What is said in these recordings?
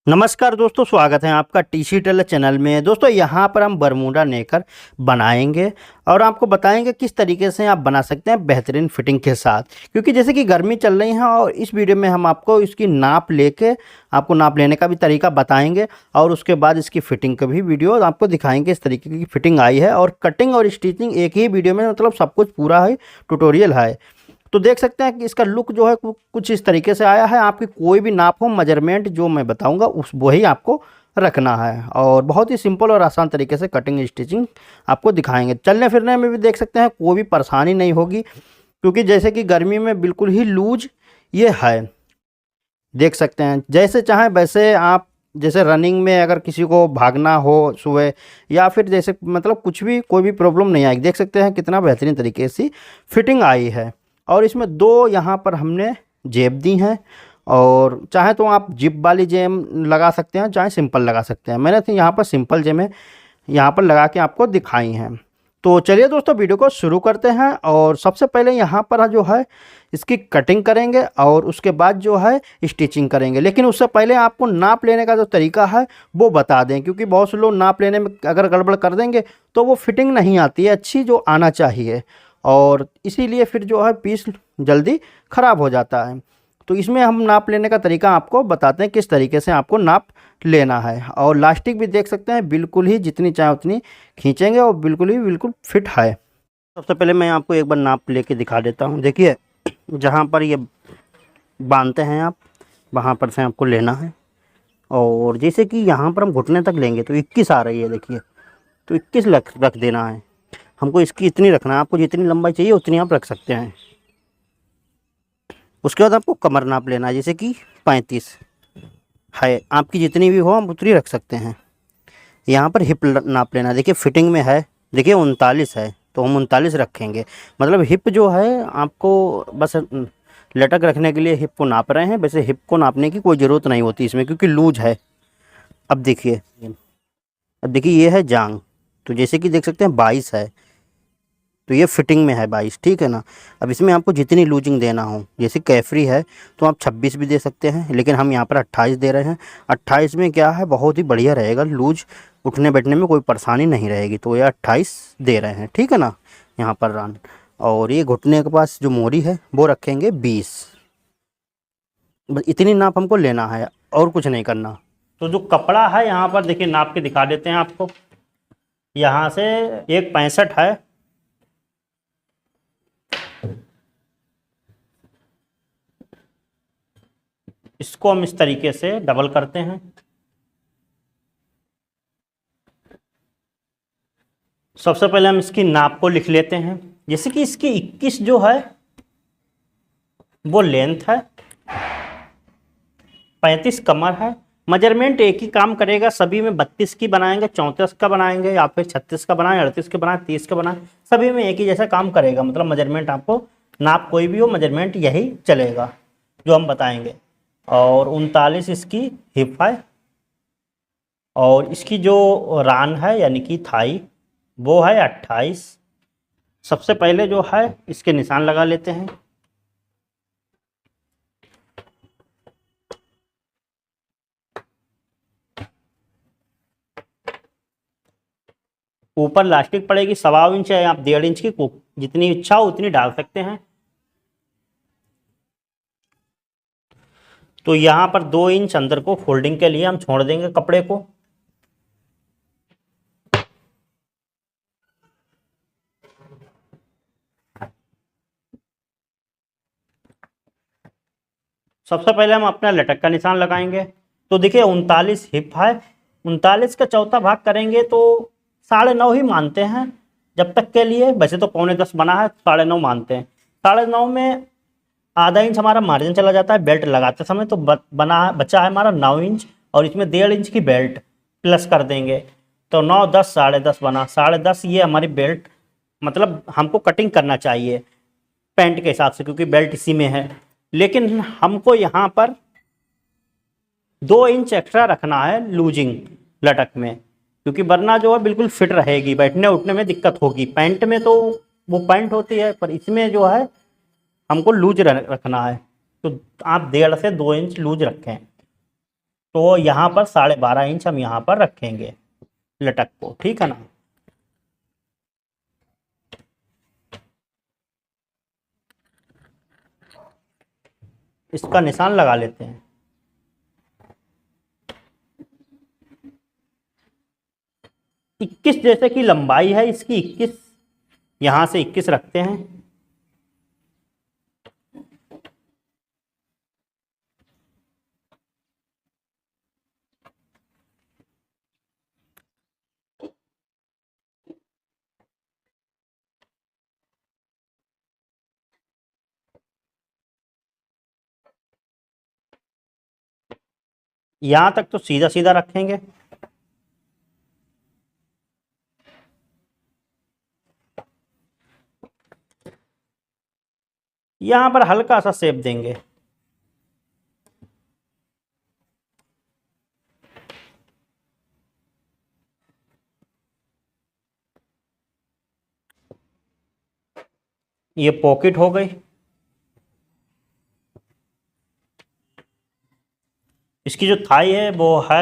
नमस्कार दोस्तों, स्वागत है आपका टीसी टेलर चैनल में। दोस्तों यहाँ पर हम बरमूडा नेकर बनाएंगे और आपको बताएंगे किस तरीके से आप बना सकते हैं बेहतरीन फिटिंग के साथ। क्योंकि जैसे कि गर्मी चल रही है और इस वीडियो में हम आपको इसकी नाप लेके आपको नाप लेने का भी तरीका बताएंगे और उसके बाद इसकी फिटिंग का भी वीडियो आपको दिखाएंगे। इस तरीके की फिटिंग आई है और कटिंग और स्टिचिंग एक ही वीडियो में, मतलब सब कुछ पूरा है, ट्यूटोरियल है। तो देख सकते हैं कि इसका लुक जो है कुछ इस तरीके से आया है। आपकी कोई भी नाप हो, मेजरमेंट जो मैं बताऊंगा उस वही आपको रखना है और बहुत ही सिंपल और आसान तरीके से कटिंग स्टिचिंग आपको दिखाएंगे। चलने फिरने में भी देख सकते हैं कोई भी परेशानी नहीं होगी, क्योंकि जैसे कि गर्मी में बिल्कुल ही लूज ये है। देख सकते हैं जैसे चाहें वैसे आप, जैसे रनिंग में अगर किसी को भागना हो सुबह या फिर जैसे मतलब कुछ भी, कोई भी प्रॉब्लम नहीं आएगी। देख सकते हैं कितना बेहतरीन तरीके से फिटिंग आई है। और इसमें दो यहाँ पर हमने जेब दी हैं और चाहे तो आप जिप वाली जेब लगा सकते हैं, चाहे सिंपल लगा सकते हैं। मैंने तो यहाँ पर सिंपल जेब यहाँ पर लगा के आपको दिखाई हैं। तो चलिए दोस्तों वीडियो को शुरू करते हैं। और सबसे पहले यहाँ पर जो है इसकी कटिंग करेंगे और उसके बाद जो है स्टिचिंग करेंगे। लेकिन उससे पहले आपको नाप लेने का जो तरीका है वो बता दें, क्योंकि बहुत से लोग नाप लेने में अगर गड़बड़ कर देंगे तो वो फिटिंग नहीं आती है अच्छी जो आना चाहिए, और इसीलिए फिर जो है पीस जल्दी ख़राब हो जाता है। तो इसमें हम नाप लेने का तरीका आपको बताते हैं किस तरीके से आपको नाप लेना है। और लास्टिक भी देख सकते हैं बिल्कुल ही जितनी चाहे उतनी खींचेंगे और बिल्कुल फिट है। सबसे पहले मैं आपको एक बार नाप लेके दिखा देता हूँ। देखिए जहाँ पर ये बांधते हैं आप, वहाँ पर से आपको लेना है। और जैसे कि यहाँ पर हम घुटने तक लेंगे तो 21 आ रही है, देखिए तो 21 रख देना है हमको। इसकी इतनी रखना है, आपको जितनी लंबाई चाहिए उतनी आप रख सकते हैं। उसके बाद आपको कमर नाप लेना है, जैसे कि 35 है, आपकी जितनी भी हो हम उतनी रख सकते हैं। यहाँ पर हिप नाप लेना, देखिए फिटिंग में है, देखिए 39 है तो हम 39 रखेंगे। मतलब हिप जो है आपको बस लटक रखने के लिए हिप को नाप रहे हैं, वैसे हिप को नापने की कोई ज़रूरत नहीं होती इसमें क्योंकि लूज है। अब देखिए ये है जांग, तो जैसे कि देख सकते हैं 22 है, तो ये फिटिंग में है 22, ठीक है ना। अब इसमें आपको जितनी लूजिंग देना हो, जैसे कैफरी है तो आप 26 भी दे सकते हैं, लेकिन हम यहाँ पर 28 दे रहे हैं। 28 में क्या है, बहुत ही बढ़िया रहेगा, लूज उठने बैठने में कोई परेशानी नहीं रहेगी, तो ये 28 दे रहे हैं, ठीक है ना। यहाँ पर रान, और ये घुटने के पास जो मोरी है वो रखेंगे 20। बस इतनी नाप हमको लेना है और कुछ नहीं करना। तो जो कपड़ा है यहाँ पर देखिए नाप के दिखा देते हैं आपको। यहाँ से एक 65 है, इसको हम इस तरीके से डबल करते हैं। सबसे पहले हम इसकी नाप को लिख लेते हैं। जैसे कि इसकी 21 जो है वो लेंथ है, 35 कमर है। मेजरमेंट एक ही काम करेगा, सभी में 32 की बनाएंगे, 34 का बनाएंगे या फिर 36 का बनाएं, 38 का बनाएं, 30 का बनाएं, सभी में एक ही जैसा काम करेगा। मतलब मेजरमेंट आपको, नाप कोई भी हो, मेजरमेंट यही चलेगा जो हम बताएंगे। और 39 इसकी हिप है और इसकी जो रान है यानी कि थाई वो है 28। सबसे पहले जो है इसके निशान लगा लेते हैं। ऊपर लास्टिक पड़ेगी 1.25 इंच या आप 1.5 इंच की, जितनी इच्छा हो उतनी डाल सकते हैं। तो यहाँ पर 2 इंच अंदर को फोल्डिंग के लिए हम छोड़ देंगे कपड़े को। सबसे पहले हम अपना लटक का निशान लगाएंगे। तो देखिए 39 हिप है, 39 का चौथा भाग करेंगे तो 9.5 ही मानते हैं जब तक के लिए। वैसे तो 9.25 बना है, 9.5 मानते हैं। 9.5 में आधा इंच हमारा मार्जिन चला जाता है बेल्ट लगाते समय, तो बचा है हमारा 9 इंच और इसमें 1.5 इंच की बेल्ट प्लस कर देंगे तो 9, 10, 10.5 बना। 10.5 ये हमारी बेल्ट, मतलब हमको कटिंग करना चाहिए पैंट के हिसाब से क्योंकि बेल्ट इसी में है। लेकिन हमको यहाँ पर 2 इंच एक्स्ट्रा रखना है लूजिंग लटक में, क्योंकि वरना जो है बिल्कुल फिट रहेगी, बैठने उठने में दिक्कत होगी। पैंट में तो वो पैंट होती है, पर इसमें जो है हमको लूज रखना है, तो आप 1.5 से 2 इंच लूज रखें। तो यहाँ पर 12.5 इंच हम यहाँ पर रखेंगे लटक को, ठीक है ना। इसका निशान लगा लेते हैं। 21 जैसे कि लंबाई है इसकी 21, यहाँ से 21 रखते हैं। यहाँ तक तो सीधा सीधा रखेंगे। यहाँ पर हल्का सा शेप देंगे। ये पॉकेट हो गई। इसकी जो थाई है वो है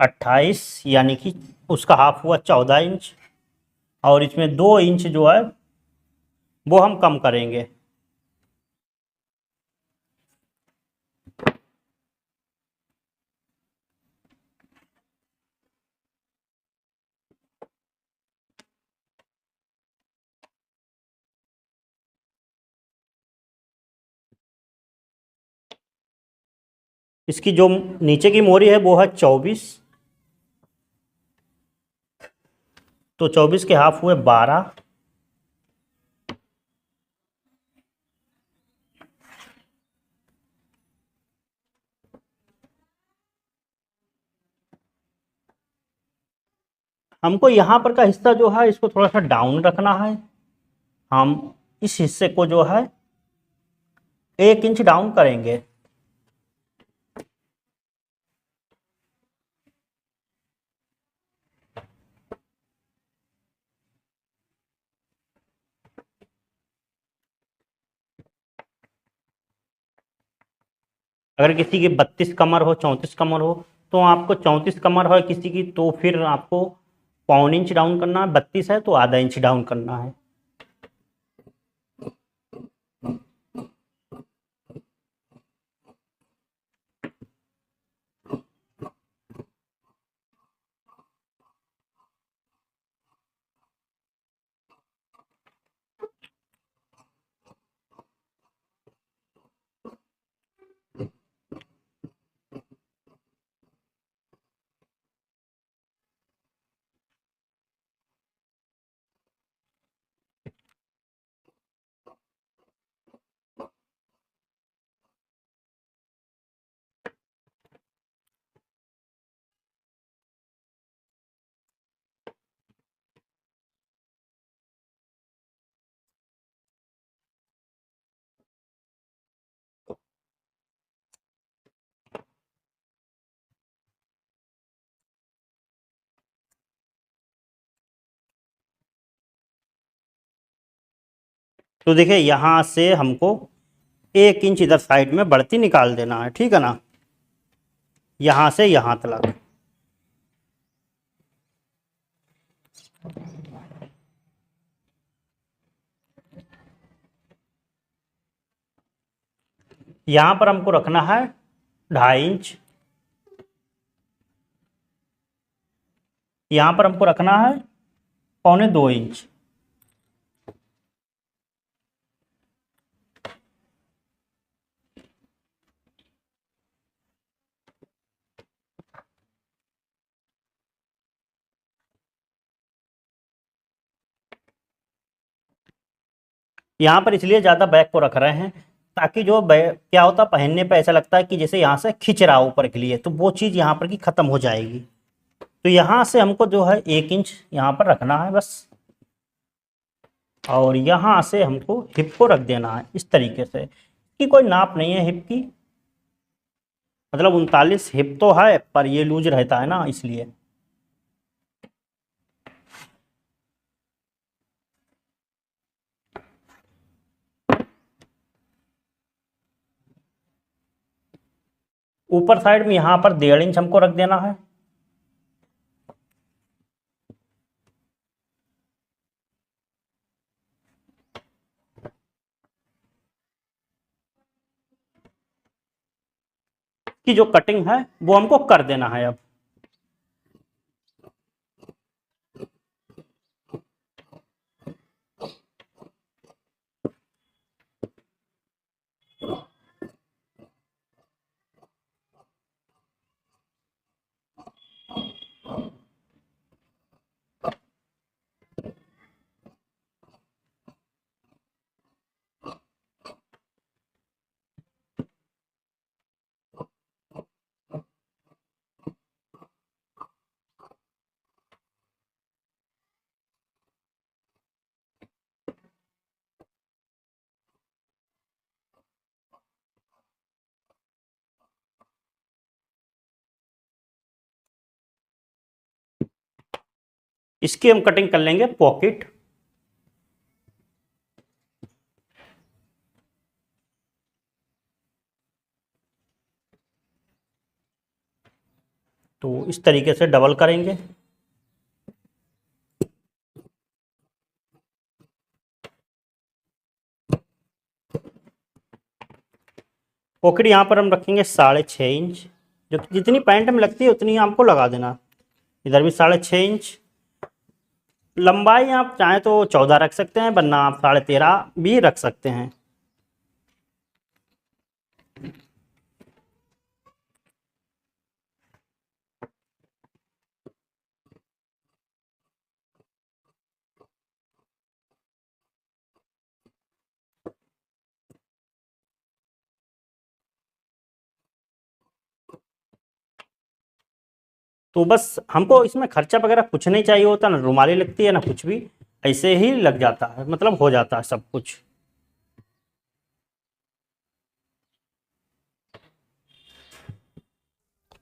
28, यानी कि उसका हाफ हुआ 14 इंच। और इसमें 2 इंच जो है वो हम कम करेंगे। इसकी जो नीचे की मोरी है वो है 24, तो 24 के हाफ हुए 12। हमको यहाँ पर का हिस्सा जो है इसको थोड़ा सा डाउन रखना है। हम इस हिस्से को जो है 1 इंच डाउन करेंगे। अगर किसी की 32 कमर हो, 34 कमर हो, तो आपको 34 कमर हो किसी की, तो फिर आपको 1/4 इंच डाउन करना है। 32 है तो आधा इंच डाउन करना है। तो देखिए यहाँ से हमको 1 इंच इधर साइड में बढ़ती निकाल देना है, ठीक है ना, यहाँ से यहाँ तक। यहाँ पर हमको रखना है 2.5 इंच। यहाँ पर हमको रखना है 1.25 इंच। यहाँ पर इसलिए ज़्यादा बैक को रख रहे हैं ताकि जो क्या होता है, पहनने पे ऐसा लगता है कि जैसे यहाँ से खींच रहा है ऊपर के लिए, तो वो चीज़ यहाँ पर की ख़त्म हो जाएगी। तो यहाँ से हमको जो है 1 इंच यहाँ पर रखना है बस। और यहाँ से हमको हिप को रख देना है इस तरीके से। कि कोई नाप नहीं है हिप की, मतलब 39 हिप तो है पर ये लूज रहता है ना, इसलिए। ऊपर साइड में यहाँ पर 1.5 इंच हमको रख देना है। की जो कटिंग है वो हमको कर देना है अब। इसकी हम कटिंग कर लेंगे पॉकेट। तो इस तरीके से डबल करेंगे। पॉकेट यहाँ पर हम रखेंगे 6.5 इंच, जो कि जितनी पैंट में लगती है उतनी ही आपको लगा देना। इधर भी 6.5 इंच। लंबाई आप चाहें तो 14 रख सकते हैं, वरना आप 13.5 भी रख सकते हैं। तो बस हमको इसमें खर्चा वगैरह कुछ नहीं चाहिए होता, ना रुमाली लगती है ना कुछ भी, ऐसे ही लग जाता है, मतलब हो जाता है सब कुछ।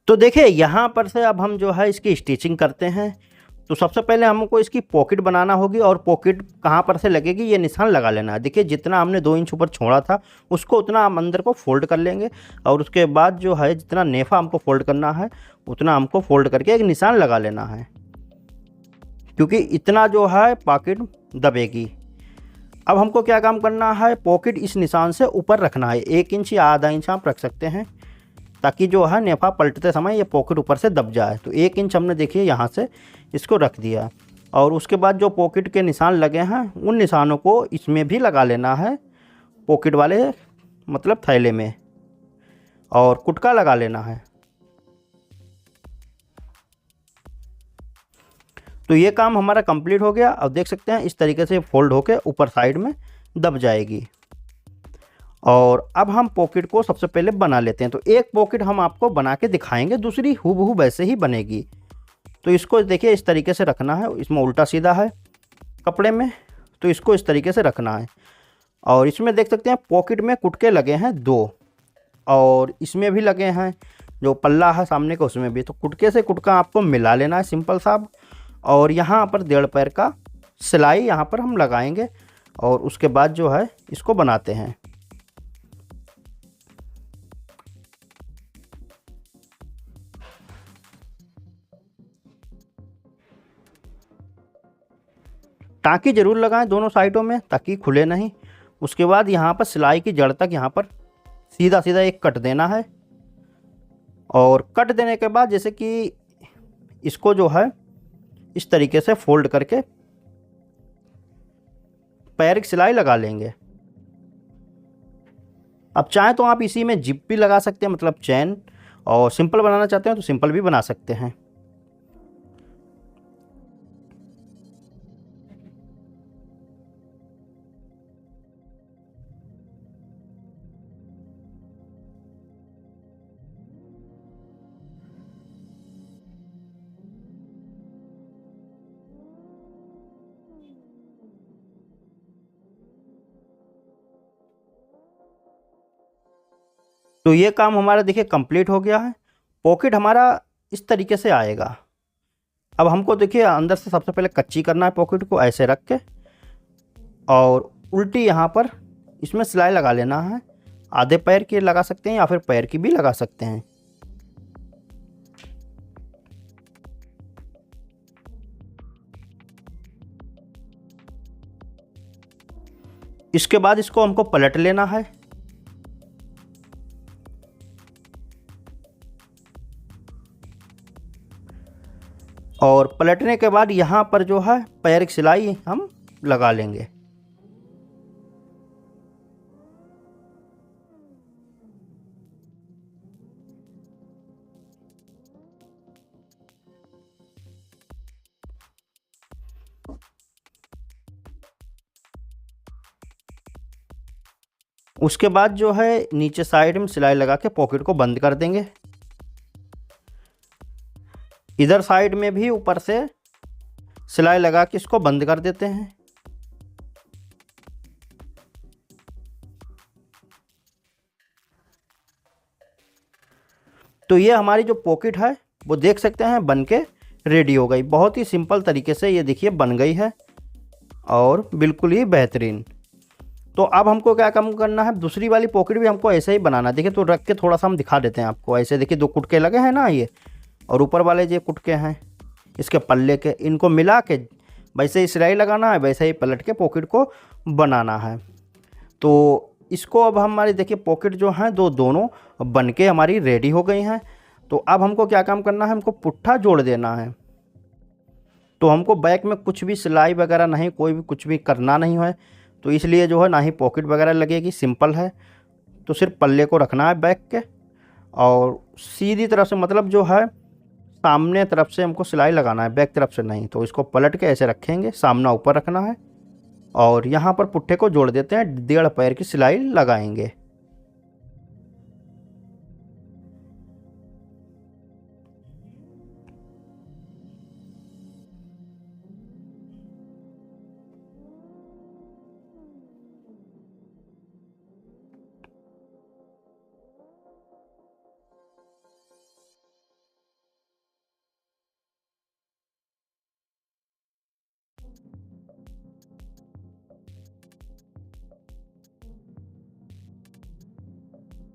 तो देखिए यहाँ पर से अब हम जो है इसकी स्टिचिंग करते हैं। तो सबसे पहले हमको इसकी पॉकेट बनाना होगी, और पॉकेट कहाँ पर से लगेगी ये निशान लगा लेना है। देखिए जितना हमने 2 इंच ऊपर छोड़ा था उसको उतना हम अंदर को फोल्ड कर लेंगे, और उसके बाद जो है जितना नेफा हमको फोल्ड करना है उतना हमको फोल्ड करके एक निशान लगा लेना है, क्योंकि इतना जो है पॉकेट दबेगी। अब हमको क्या काम करना है, पॉकेट इस निशान से ऊपर रखना है। 1 इंच या आधा इंच आप रख सकते हैं, ताकि जो है नेफा पलटते समय ये पॉकेट ऊपर से दब जाए। तो 1 इंच हमने देखिए यहाँ से इसको रख दिया, और उसके बाद जो पॉकेट के निशान लगे हैं उन निशानों को इसमें भी लगा लेना है, पॉकेट वाले मतलब थैले में, और कुटका लगा लेना है। तो ये काम हमारा कंप्लीट हो गया। अब देख सकते हैं इस तरीके से फोल्ड होकर ऊपर साइड में दब जाएगी। और अब हम पॉकेट को सबसे पहले बना लेते हैं। तो एक पॉकेट हम आपको बना के दिखाएंगे, दूसरी हूबहू वैसे ही बनेगी। तो इसको देखिए इस तरीके से रखना है, इसमें उल्टा सीधा है कपड़े में, तो इसको इस तरीके से रखना है। और इसमें देख सकते हैं पॉकेट में कुटके लगे हैं 2, और इसमें भी लगे हैं, जो पल्ला है सामने का उसमें भी। तो कुटके से कुटका आपको मिला लेना है सिंपल सा। और यहाँ पर 1.5 पैर का सिलाई यहाँ पर हम लगाएंगे, और उसके बाद जो है इसको बनाते हैं। टाँकी ज़रूर लगाएं दोनों साइडों में, ताकि खुले नहीं। उसके बाद यहाँ पर सिलाई की जड़ तक यहाँ पर सीधा सीधा एक कट देना है, और कट देने के बाद जैसे कि इसको जो है इस तरीके से फोल्ड करके पैर की सिलाई लगा लेंगे। अब चाहें तो आप इसी में जिप भी लगा सकते हैं, मतलब चैन, और सिंपल बनाना चाहते हैं तो सिंपल भी बना सकते हैं। तो ये काम हमारा देखिए कंप्लीट हो गया है। पॉकेट हमारा इस तरीके से आएगा। अब हमको देखिए अंदर से सबसे पहले कच्ची करना है, पॉकेट को ऐसे रख के, और उल्टी यहाँ पर इसमें सिलाई लगा लेना है। आधे पैर की लगा सकते हैं या फिर पैर की भी लगा सकते हैं। इसके बाद इसको हमको पलट लेना है। और पलटने के बाद यहाँ पर जो है पैर की सिलाई हम लगा लेंगे। उसके बाद जो है नीचे साइड में सिलाई लगा के पॉकेट को बंद कर देंगे। इधर साइड में भी ऊपर से सिलाई लगा के इसको बंद कर देते हैं। तो ये हमारी जो पॉकेट है वो देख सकते हैं बन के रेडी हो गई। बहुत ही सिंपल तरीके से ये देखिए बन गई है और बिल्कुल ही बेहतरीन। तो अब हमको क्या काम करना है, दूसरी वाली पॉकेट भी हमको ऐसे ही बनाना है। देखिए तो रख के थोड़ा सा हम दिखा देते हैं आपको। ऐसे देखिए 2 कुटके लगे हैं ना ये, और ऊपर वाले जो कुटके हैं इसके पल्ले के, इनको मिला के वैसे ही सिलाई लगाना है, वैसे ही पलट के पॉकेट को बनाना है। तो इसको अब हमारी देखिए पॉकेट जो हैं दोनों बन के हमारी रेडी हो गई हैं। तो अब हमको क्या काम करना है, हमको पुट्ठा जोड़ देना है। तो हमको बैक में कुछ भी सिलाई वगैरह नहीं, कोई भी कुछ भी करना नहीं है। तो इसलिए जो है ना ही पॉकेट वगैरह लगेगी, सिंपल है। तो सिर्फ पल्ले को रखना है बैक के, और सीधी तरफ से मतलब जो है सामने तरफ से हमको सिलाई लगाना है, बैक तरफ से नहीं। तो इसको पलट के ऐसे रखेंगे, सामना ऊपर रखना है और यहाँ पर पुट्ठे को जोड़ देते हैं, 1.5 पैर की सिलाई लगाएंगे।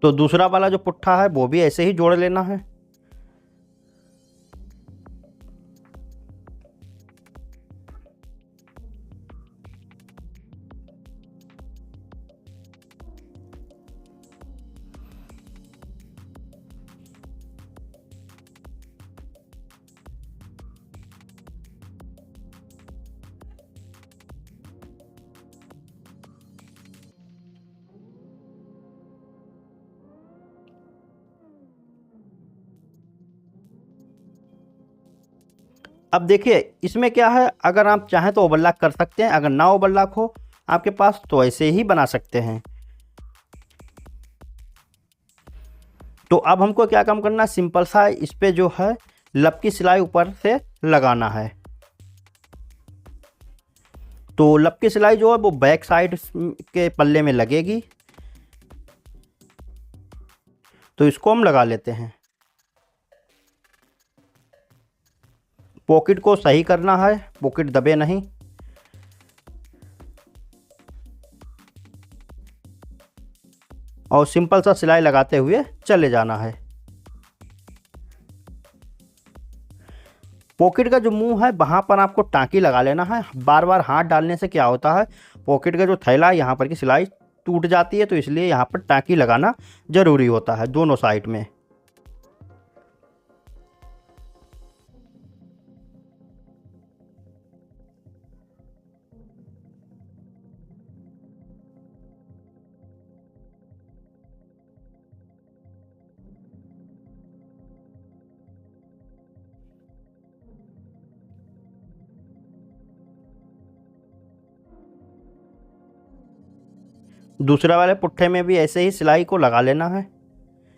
तो दूसरा वाला जो पुट्ठा है वो भी ऐसे ही जोड़ लेना है। अब देखिए इसमें क्या है, अगर आप चाहें तो ओवरलॉक कर सकते हैं, अगर ना ओवरलॉक हो आपके पास तो ऐसे ही बना सकते हैं। तो अब हमको क्या काम करना है, सिंपल सा इस पे जो है लब की सिलाई ऊपर से लगाना है। तो लब की सिलाई जो है वो बैक साइड के पल्ले में लगेगी। तो इसको हम लगा लेते हैं। पॉकेट को सही करना है, पॉकेट दबे नहीं। और सिंपल सा सिलाई लगाते हुए चले जाना है। पॉकेट का जो मुंह है वहाँ पर आपको टाँकी लगा लेना है। बार बार हाथ डालने से क्या होता है, पॉकेट का जो थैला है यहाँ पर की सिलाई टूट जाती है। तो इसलिए यहाँ पर टाँकी लगाना ज़रूरी होता है दोनों साइड में। दूसरा वाले पुट्ठे में भी ऐसे ही सिलाई को लगा लेना है,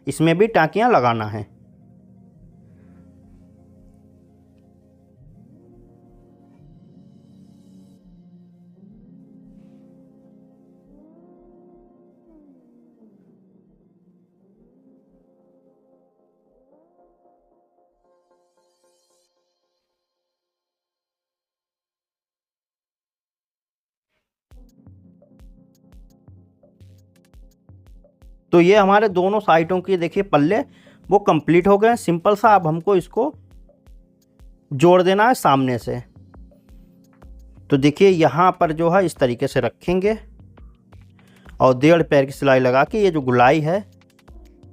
इसमें भी टाँकियाँ लगाना है। तो ये हमारे दोनों साइडों की देखिए पल्ले वो कंप्लीट हो गए। सिंपल सा अब हमको इसको जोड़ देना है सामने से। तो देखिए यहाँ पर जो है इस तरीके से रखेंगे और 1.5 पैर की सिलाई लगा के ये जो गुलाई है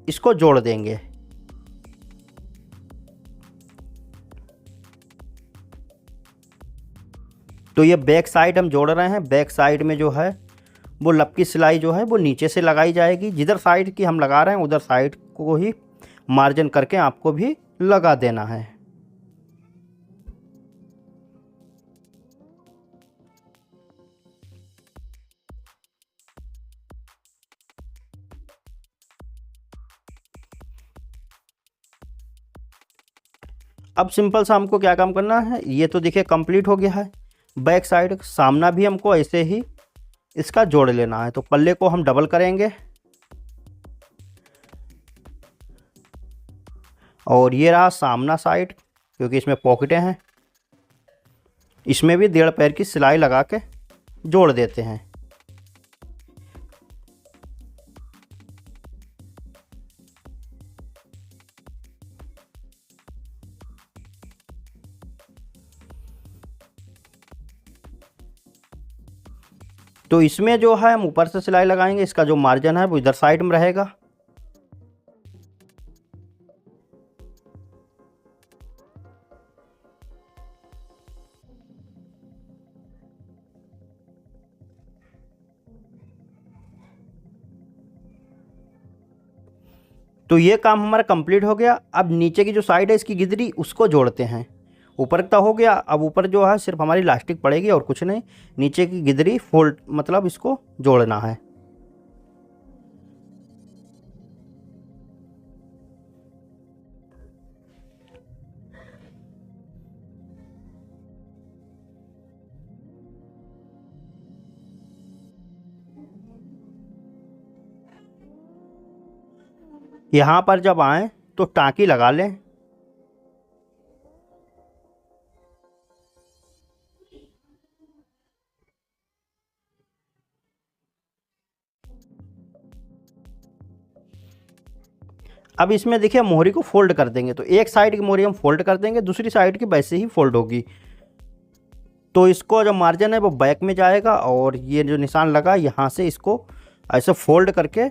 इसको जोड़ देंगे। तो ये बैक साइड हम जोड़ रहे हैं। बैक साइड में जो है वो लपकी सिलाई जो है वो नीचे से लगाई जाएगी। जिधर साइड की हम लगा रहे हैं उधर साइड को ही मार्जिन करके आपको भी लगा देना है। अब सिंपल सा हमको क्या काम करना है, ये तो देखिए कंप्लीट हो गया है। बैक साइड सामना भी हमको ऐसे ही इसका जोड़ लेना है। तो पल्ले को हम डबल करेंगे और ये रहा सामना साइड, क्योंकि इसमें पॉकेटें हैं। इसमें भी 1.5 पैर की सिलाई लगा के जोड़ देते हैं। तो इसमें जो है हम ऊपर से सिलाई लगाएंगे। इसका जो मार्जिन है वो इधर साइड में रहेगा। तो ये काम हमारा कंप्लीट हो गया। अब नीचे की जो साइड है इसकी गिदरी उसको जोड़ते हैं। ऊपर का हो गया, अब ऊपर जो है सिर्फ हमारी इलास्टिक पड़ेगी और कुछ नहीं। नीचे की गिदरी फोल्ड मतलब इसको जोड़ना है। यहाँ पर जब आए तो टाँकी लगा लें। अब इसमें देखिए मोहरी को फोल्ड कर देंगे। तो एक साइड की मोहरी हम फोल्ड कर देंगे, दूसरी साइड की वैसे ही फोल्ड होगी। तो इसको जो मार्जिन है वो बैक में जाएगा और ये जो निशान लगा यहाँ से इसको ऐसे फोल्ड करके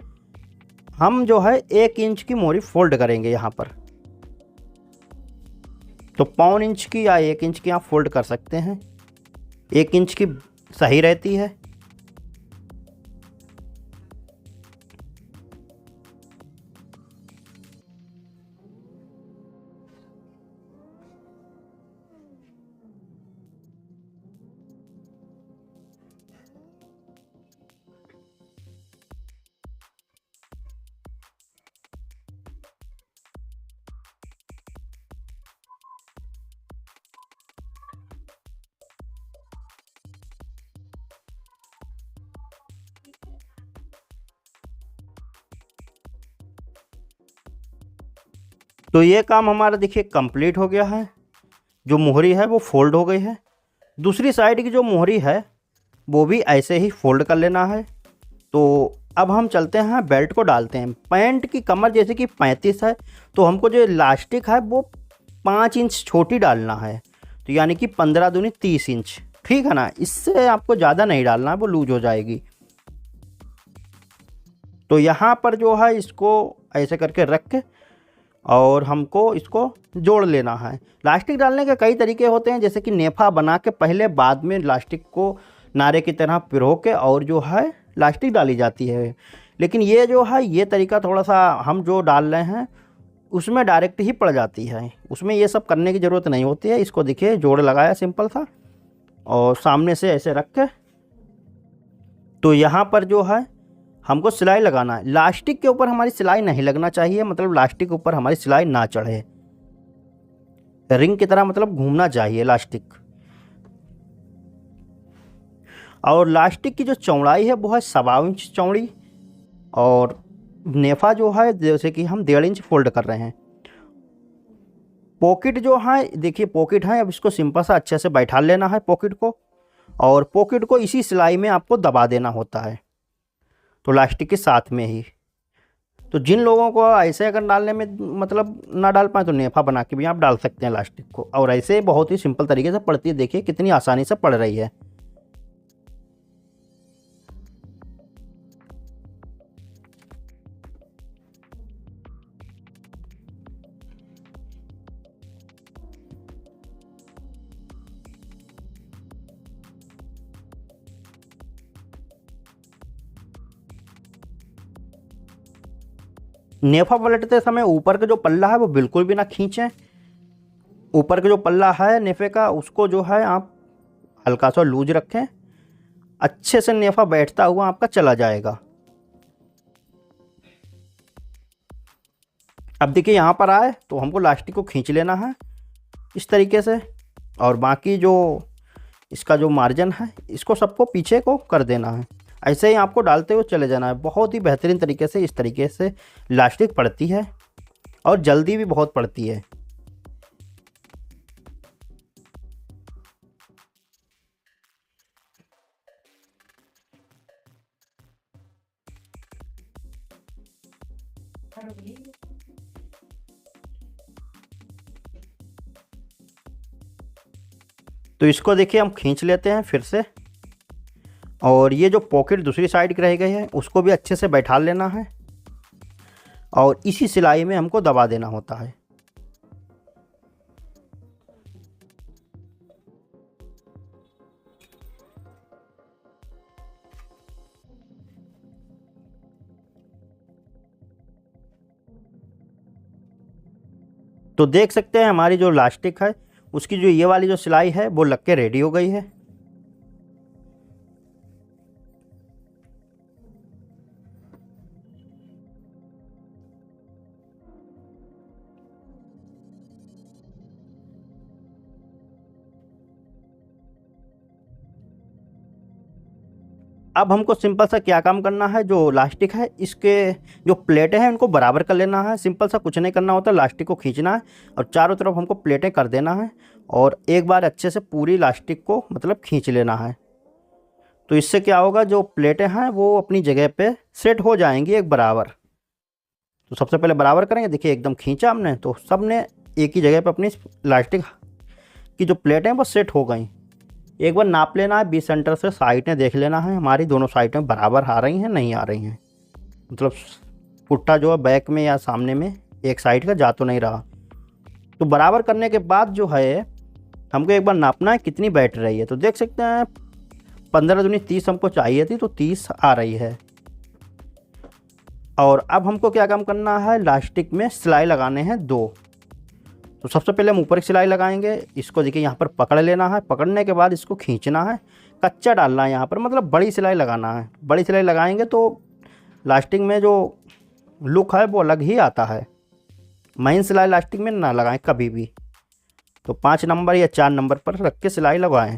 हम जो है 1 इंच की मोहरी फोल्ड करेंगे यहाँ पर। तो 1.25 इंच की या 1 इंच की आप फोल्ड कर सकते हैं। 1 इंच की सही रहती है। तो ये काम हमारा देखिए कंप्लीट हो गया है। जो मोहरी है वो फोल्ड हो गई है। दूसरी साइड की जो मोहरी है वो भी ऐसे ही फोल्ड कर लेना है। तो अब हम चलते हैं बेल्ट को डालते हैं। पैंट की कमर जैसे कि 35 है तो हमको जो इलास्टिक है वो 5 इंच छोटी डालना है। तो यानी कि 15 दूनी 30 इंच, ठीक है ना। इससे आपको ज़्यादा नहीं डालना है, वो लूज हो जाएगी। तो यहाँ पर जो है इसको ऐसे करके रख के और हमको इसको जोड़ लेना है। इलास्टिक डालने के कई तरीके होते हैं, जैसे कि नेफा बना के पहले बाद में इलास्टिक को नारे की तरह पिरो के और जो है इलास्टिक डाली जाती है। लेकिन ये जो है ये तरीका थोड़ा सा हम जो डाल रहे हैं उसमें डायरेक्ट ही पड़ जाती है। उसमें ये सब करने की ज़रूरत नहीं होती है। इसको देखिए जोड़ लगाया सिंपल सा और सामने से ऐसे रख के तो यहाँ पर जो है हमको सिलाई लगाना है। इलास्टिक के ऊपर हमारी सिलाई नहीं लगना चाहिए, मतलब इलास्टिक के ऊपर हमारी सिलाई ना चढ़े। रिंग की तरह मतलब घूमना चाहिए इलास्टिक। और इलास्टिक की जो चौड़ाई है वो है 1.25 इंच चौड़ी और नेफा जो है जैसे कि हम 1.5 इंच फोल्ड कर रहे हैं। पॉकेट जो है देखिए पॉकेट है, अब इसको सिंपल सा अच्छे से बैठा लेना है पॉकेट को। और पॉकेट को इसी सिलाई में आपको दबा देना होता है, तो इलास्टिक के साथ में ही। तो जिन लोगों को ऐसे अगर डालने में मतलब ना डाल पाए तो नेफा बना के भी आप डाल सकते हैं इलास्टिक को। और ऐसे बहुत ही सिंपल तरीके से पड़ती है, देखिए कितनी आसानी से पड़ रही है। नेफा पलटते समय ऊपर का जो पल्ला है वो बिल्कुल भी ना खींचें। ऊपर का जो पल्ला है नेफे का उसको जो है आप हल्का सा लूज रखें, अच्छे से नेफा बैठता हुआ आपका चला जाएगा। अब देखिए यहाँ पर आए तो हमको लास्टिक को खींच लेना है इस तरीके से, और बाकी जो इसका जो मार्जिन है इसको सबको पीछे को कर देना है। ऐसे ही आपको डालते हुए चले जाना है। बहुत ही बेहतरीन तरीके से इस तरीके से लास्टिक पड़ती है और जल्दी भी बहुत पड़ती है। तो इसको देखिए हम खींच लेते हैं फिर से, और ये जो पॉकेट दूसरी साइड की रह गई है उसको भी अच्छे से बैठा लेना है और इसी सिलाई में हमको दबा देना होता है। तो देख सकते हैं हमारी जो लास्टिक है उसकी जो ये वाली जो सिलाई है वो लग के रेडी हो गई है। अब हमको सिंपल सा क्या काम करना है, जो लास्टिक है इसके जो प्लेटें हैं उनको बराबर कर लेना है। सिंपल सा कुछ नहीं करना होता, लास्टिक को खींचना है और चारों तरफ हमको प्लेटें कर देना है और एक बार अच्छे से पूरी लास्टिक को मतलब खींच लेना है। तो इससे क्या होगा, जो प्लेटें हैं वो अपनी जगह पे सेट हो जाएंगी एक बराबर। तो सबसे पहले बराबर करेंगे, देखिए एकदम खींचा हमने तो सब ने एक ही जगह पे अपनी लास्टिक की जो प्लेटें वो सेट हो गई। एक बार नाप लेना है 20 सेंटर से, साइडें देख लेना है हमारी दोनों साइडें बराबर आ रही हैं नहीं आ रही हैं, मतलब पुट्टा जो है बैक में या सामने में एक साइड का जा तो नहीं रहा। तो बराबर करने के बाद जो है हमको एक बार नापना है कितनी बैठ रही है। तो देख सकते हैं 15 दूनी 30 हमको चाहिए थी तो 30 आ रही है। और अब हमको क्या काम करना है, लास्टिक में सिलाई लगाने हैं 2। तो सबसे पहले हम ऊपर की सिलाई लगाएंगे। इसको देखिए यहाँ पर पकड़ लेना है, पकड़ने के बाद इसको खींचना है, कच्चा डालना है यहाँ पर, मतलब बड़ी सिलाई लगाना है। बड़ी सिलाई लगाएंगे तो लास्टिक में जो लुक है वो अलग ही आता है। मेन सिलाई लास्टिक में ना लगाएं कभी भी। तो 5 नंबर या 4 नंबर पर रख के सिलाई लगाएं।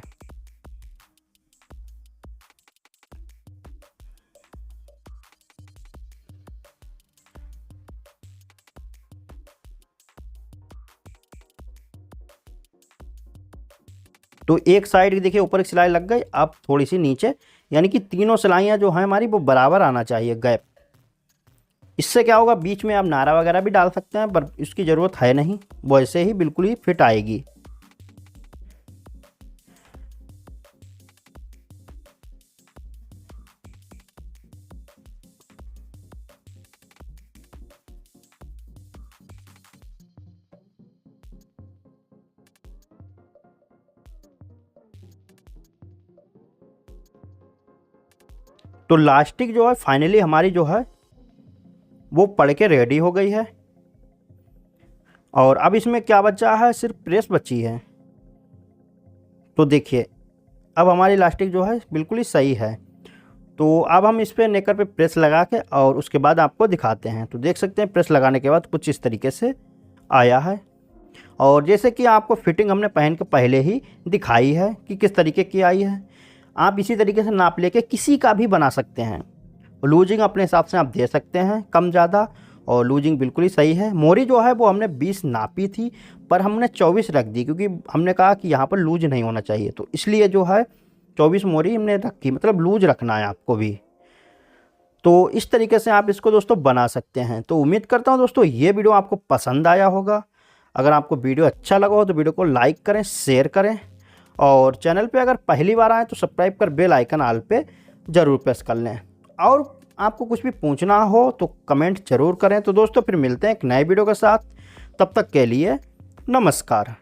तो एक साइड की देखिए ऊपर की सिलाई लग गई, अब थोड़ी सी नीचे, यानी कि तीनों सिलाइयाँ जो हैं हमारी वो बराबर आना चाहिए गैप। इससे क्या होगा, बीच में आप नारा वगैरह भी डाल सकते हैं पर इसकी ज़रूरत है नहीं, वो ऐसे ही बिल्कुल ही फिट आएगी। तो लास्टिक जो है फाइनली हमारी जो है वो पड़ के रेडी हो गई है। और अब इसमें क्या बचा है, सिर्फ प्रेस बची है। तो देखिए अब हमारी लास्टिक जो है बिल्कुल ही सही है। तो अब हम इस पर नेकर पे प्रेस लगा के और उसके बाद आपको दिखाते हैं। तो देख सकते हैं प्रेस लगाने के बाद कुछ इस तरीके से आया है। और जैसे कि आपको फिटिंग हमने पहन के पहले ही दिखाई है कि किस तरीके की आई है, आप इसी तरीके से नाप लेके किसी का भी बना सकते हैं। लूजिंग अपने हिसाब से आप दे सकते हैं कम ज़्यादा, और लूजिंग बिल्कुल ही सही है। मोरी जो है वो हमने 20 नापी थी पर हमने 24 रख दी, क्योंकि हमने कहा कि यहाँ पर लूज नहीं होना चाहिए, तो इसलिए जो है 24 मोरी हमने रखी, मतलब लूज रखना है आपको भी। तो इस तरीके से आप इसको दोस्तों बना सकते हैं। तो उम्मीद करता हूँ दोस्तों ये वीडियो आपको पसंद आया होगा। अगर आपको वीडियो अच्छा लगा हो तो वीडियो को लाइक करें, शेयर करें, और चैनल पे अगर पहली बार आए तो सब्सक्राइब कर बेल आइकन ऑल पे ज़रूर प्रेस कर लें। और आपको कुछ भी पूछना हो तो कमेंट ज़रूर करें। तो दोस्तों फिर मिलते हैं एक नए वीडियो के साथ, तब तक के लिए नमस्कार।